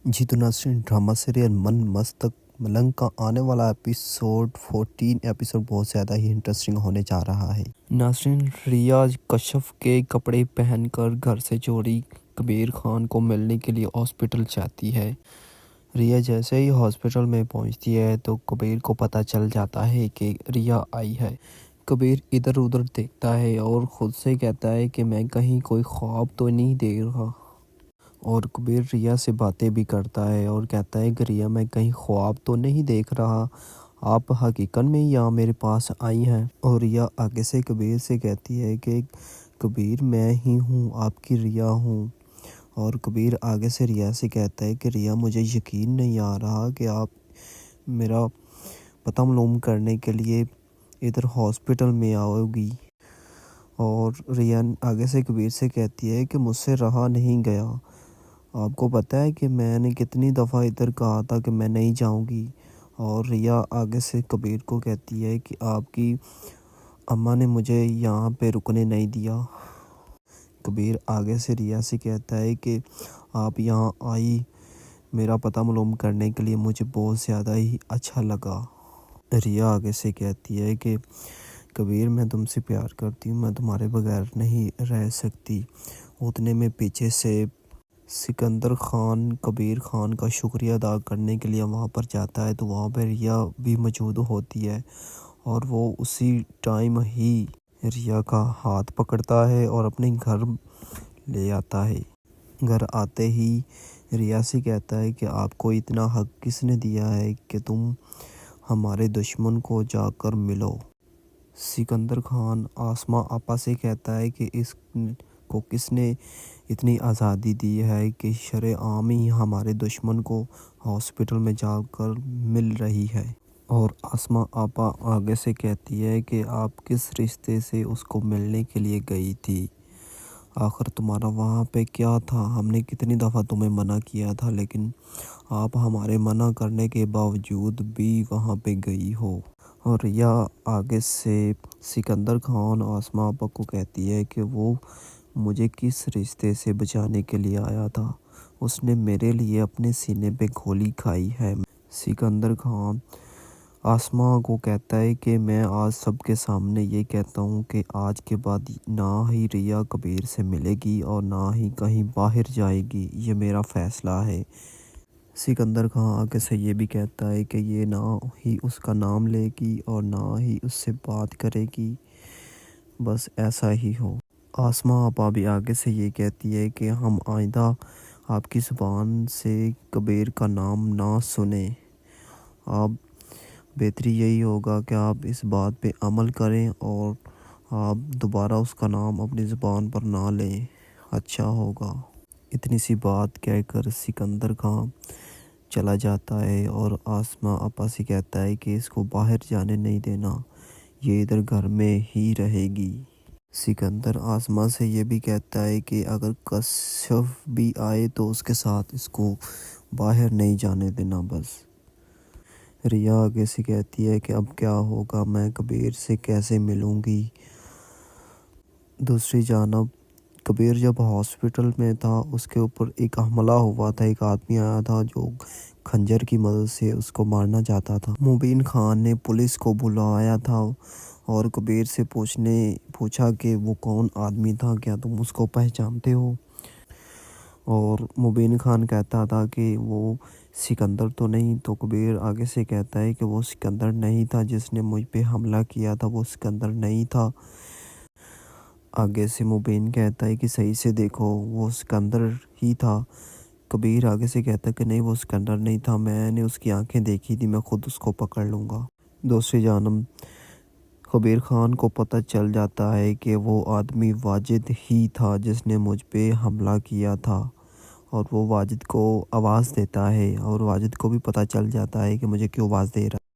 جی تو ناظرین، drama serial من مستق ملنگ کا آنے والا ایپیسوڈ 14 بہت زیادہ ہی انٹرسٹنگ ہونے جا رہا ہے۔ ناظرین، ریا کشف کے کپڑے پہن کر گھر سے چوری کبیر خان کو ملنے کے لیے ہاسپٹل جاتی ہے۔ ریا جیسے ہی ہاسپٹل میں پہنچتی ہے تو کبیر کو پتہ چل جاتا ہے کہ ریا آئی ہے۔ کبیر ادھر ادھر دیکھتا ہے اور خود سے کہتا ہے کہ میں کہیں کوئی خواب تو نہیں دیکھ رہا، اور کبیر ریا سے باتیں بھی کرتا ہے اور کہتا ہے کہ ریا میں کہیں خواب تو نہیں دیکھ رہا، آپ حقیقت میں یہاں میرے پاس آئی ہیں۔ اور ریا آگے سے کبیر سے کہتی ہے کہ کبیر میں ہی ہوں، آپ کی ریا ہوں۔ اور کبیر آگے سے ریا سے کہتا ہے کہ ریا مجھے یقین نہیں آ رہا کہ آپ میرا پتہ معلوم کرنے کے لیے ادھر ہاسپٹل میں آؤ گی۔ اور ریا آگے سے کبیر سے کہتی ہے کہ مجھ سے رہا نہیں گیا، آپ کو پتہ ہے کہ میں نے کتنی دفعہ ادھر کہا تھا کہ میں نہیں جاؤں گی۔ اور ریا آگے سے کبیر کو کہتی ہے کہ آپ کی اماں نے مجھے یہاں پہ رکنے نہیں دیا۔ کبیر آگے سے ریا سے کہتا ہے کہ آپ یہاں آئی میرا پتہ معلوم کرنے کے لیے، مجھے بہت زیادہ ہی اچھا لگا۔ ریا آگے سے کہتی ہے کہ کبیر میں تم سے پیار کرتی ہوں، میں تمہارے بغیر نہیں رہ سکتی۔ اتنے میں پیچھے سے سکندر خان کبیر خان کا شکریہ ادا کرنے کے لیے وہاں پر جاتا ہے، تو وہاں پہ ریا بھی موجود ہوتی ہے اور وہ اسی ٹائم ہی ریا کا ہاتھ پکڑتا ہے اور اپنے گھر لے آتا ہے۔ گھر آتے ہی ریا سے کہتا ہے کہ آپ کو اتنا حق کس نے دیا ہے کہ تم ہمارے دشمن کو جا کر ملو۔ سکندر خان آسماں آپا سے کہتا ہے کہ اس کو کس نے اتنی آزادی دی ہے کہ شرعام ہی ہمارے دشمن کو ہاسپٹل میں جا کر مل رہی ہے۔ اور آسماں آپا آگے سے کہتی ہے کہ آپ کس رشتے سے اس کو ملنے کے لیے گئی تھی، آخر تمہارا وہاں پہ کیا تھا؟ ہم نے کتنی دفعہ تمہیں منع کیا تھا لیکن آپ ہمارے منع کرنے کے باوجود بھی وہاں پہ گئی ہو۔ اور ریا آگے سے سکندر خان آسماں آپا کو کہتی ہے کہ وہ مجھے کس رشتے سے بچانے کے لیے آیا تھا، اس نے میرے لیے اپنے سینے پہ گولی کھائی ہے۔ سکندر خان آسماں کو کہتا ہے کہ میں آج سب کے سامنے یہ کہتا ہوں کہ آج کے بعد نہ ہی ریا کبیر سے ملے گی اور نہ ہی کہیں باہر جائے گی، یہ میرا فیصلہ ہے۔ سکندر خان آگے سے یہ بھی کہتا ہے کہ یہ نہ ہی اس کا نام لے گی اور نہ ہی اس سے بات کرے گی، بس ایسا ہی ہو۔ آسماں آپا بھی آگے سے یہ کہتی ہے کہ ہم آئندہ آپ کی زبان سے کبیر کا نام نہ سنیں، آپ بہتری یہی ہوگا کہ آپ اس بات پہ عمل کریں اور آپ دوبارہ اس کا نام اپنی زبان پر نہ لیں، اچھا ہوگا۔ اتنی سی بات کہہ کر سکندر خان چلا جاتا ہے اور آسماں آپا سے کہتا ہے کہ اس کو باہر جانے نہیں دینا، یہ ادھر گھر میں ہی رہے گی۔ سکندر آسماں سے یہ بھی کہتا ہے کہ اگر کشف بھی آئے تو اس کے ساتھ اس کو باہر نہیں جانے دینا بس۔ ریا آگے سے کہتی ہے کہ اب کیا ہوگا، میں کبیر سے کیسے ملوں گی۔ دوسری جانب کبیر جب ہاسپٹل میں تھا اس کے اوپر ایک حملہ ہوا تھا، ایک آدمی آیا تھا جو خنجر کی مدد سے اس کو مارنا چاہتا تھا۔ مبین خان نے پولیس کو بلایا تھا اور کبیر سے پوچھا کہ وہ کون آدمی تھا، کیا تم اس کو پہچانتے ہو؟ اور مبین خان کہتا تھا کہ وہ سکندر تو نہیں، تو کبیر آگے سے کہتا ہے کہ وہ سکندر نہیں تھا، جس نے مجھ پہ حملہ کیا تھا وہ سکندر نہیں تھا۔ آگے سے مبین کہتا ہے کہ صحیح سے دیکھو وہ سکندر ہی تھا۔ کبیر آگے سے کہتا ہے کہ نہیں وہ سکندر نہیں تھا، میں نے اس کی آنکھیں دیکھی تھی، میں خود اس کو پکڑ لوں گا۔ دوسری جانب کبیر خان کو پتہ چل جاتا ہے کہ وہ آدمی واجد ہی تھا جس نے مجھ پہ حملہ کیا تھا، اور وہ واجد کو آواز دیتا ہے اور واجد کو بھی پتہ چل جاتا ہے کہ مجھے کیوں آواز دے رہا ہے۔